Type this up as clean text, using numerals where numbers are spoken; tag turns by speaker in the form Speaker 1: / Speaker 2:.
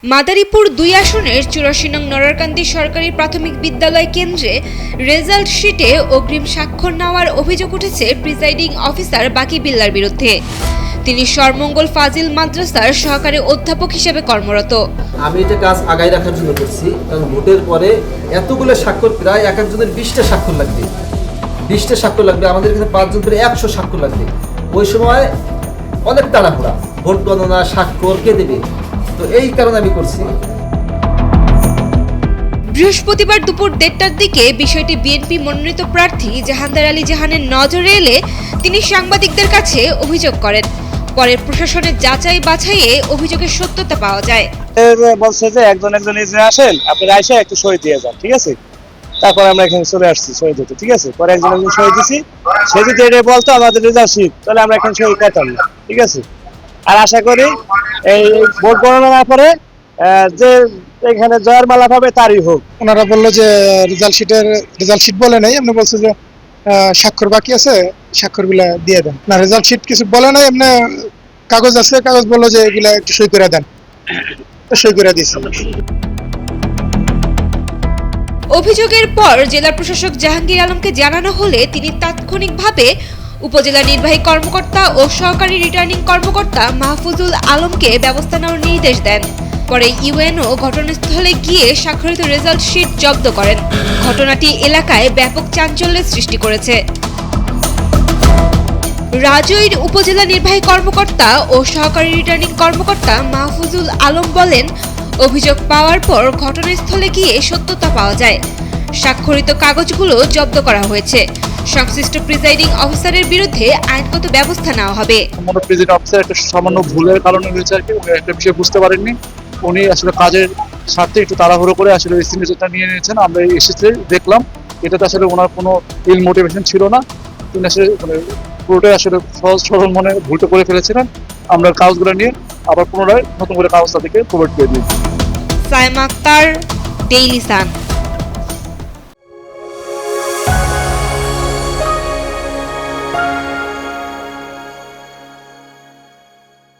Speaker 1: মাদারীপুর ২ আসনের ৮৪ নং নরকান্দি সরকারি প্রাথমিক বিদ্যালয় কেন্দ্রে রেজাল্ট শিটে অগ্রিম স্বাক্ষর নেওয়ার অভিযোগ উঠেছে প্রিসাইডিং অফিসার বাকি বিল্লার বিরুদ্ধে। তিনি সরমঙ্গল ফাজিল মাদ্রাসার সহকারী অধ্যাপক হিসেবে কর্মরত।
Speaker 2: আমি এটা কাজ আগায় রাখার জন্য করছি, কারণ ভোটের পরে এতগুলো স্বাক্ষর, প্রায় এক একজনের ২০টা স্বাক্ষর লাগবে, ২০টা স্বাক্ষর লাগবে। আমাদের এখানে ৫ জন করে ১০০ স্বাক্ষর লাগবে। ওই সময় অনেক তাড়াহুড়া, ভোট গণনা, স্বাক্ষর কে দেবে, তো এই কারণে আমি করছি।
Speaker 1: বৃহস্পতিবার দুপুর ১:৩০টার দিকে বিষয়টি বিএনপি মনোনীত প্রার্থী জাহানদার আলী জাহানের নজরে এলে তিনি সাংবাদিকদের কাছে অভিযোগ করেন। পরে প্রশাসনের যাচাই বাছাইয়ে অভিযোগের সত্যতা পাওয়া যায়।
Speaker 3: বলছে যে একজন এসে আসেন, আপনারা এসে একটু সই দিয়ে যান, ঠিক আছে। তারপর আমরা এখানে চলে আসছি সই দিতে, ঠিক আছে। পরে একজন সই দিছি, সে যদি এটা বলতো আমাদের রেজাল্ট শিট, তাহলে আমরা এখানে সই করতাম না, ঠিক আছে। আর আশা করি এই ভোট গণনার পরে যে এখানে জয়ের মালা পাবে তারই হোক।
Speaker 4: ওনারা বললো যে রেজাল্ট শিট বলে নাই, এমনি বলছে যে স্বাক্ষর বাকি আছে, স্বাক্ষরগুলা দিয়ে দেন। না, রেজাল্ট শিট কিছু বলে নাই, এমনি কাগজ আছে, কাগজ বললো যে এগুলা একটু সই করে দেন, সই করে দিয়েছি।
Speaker 1: অভিযোগের পর জেলা প্রশাসক জাহাঙ্গীর আলমকে জানানো হলে তিনি তাৎক্ষণিকভাবে উপজেলা নির্বাহী কর্মকর্তা ও সহকারী রিটার্নিং কর্মকর্তা মাহফুজুল আলমকে ব্যবস্থা নেওয়ার নির্দেশ দেন। পরে ইউএনও ঘটনাস্থলে গিয়ে স্বাক্ষরিত রেজাল্ট শিট জব্দ করেন। ঘটনাটি এলাকায় ব্যাপক চাঞ্চল্যের সৃষ্টি করেছে। রাজৈর উপজেলা নির্বাহী কর্মকর্তা ও সহকারী রিটার্নিং কর্মকর্তা মাহফুজুল আলম বলেন, অভিযোগ পাওয়ার পর ঘটনাস্থলে গিয়ে সত্যতা পাওয়া যায়। স্বাক্ষরিত কাগজগুলো জব্দ করা হয়েছে। সংশ্লিষ্ট প্রিসাইডিং অফিসারের বিরুদ্ধে আইনগত ব্যবস্থা নেওয়া হবে।
Speaker 3: প্রিসাইডিং অফিসার একটা সামান্য ভুলের কারণে হয়েছে আর কি, উনি একটা বিষয় বুঝতে পারেননি। উনি আসলে কাজের স্বার্থে একটু তাড়াহুড়ো করে আসলে এই সিগনেচারটা নিয়ে নিয়েছেন। আমরা এসেছি দেখলাম, এটাতে আসলে ওনার কোনো ইল মোটিভেশন ছিল না। তিনি আসলে পুরোটাই আসলে সহজ সরল মনে ভুলটা করে ফেলেছিলেন। আমরা কাগজগুলো নিয়ে আবার পুনরায় নতুন করে কাগজ তাদেরকে প্রোভাইড করে দিয়েছি।
Speaker 1: Saima Akter, Daily Sun.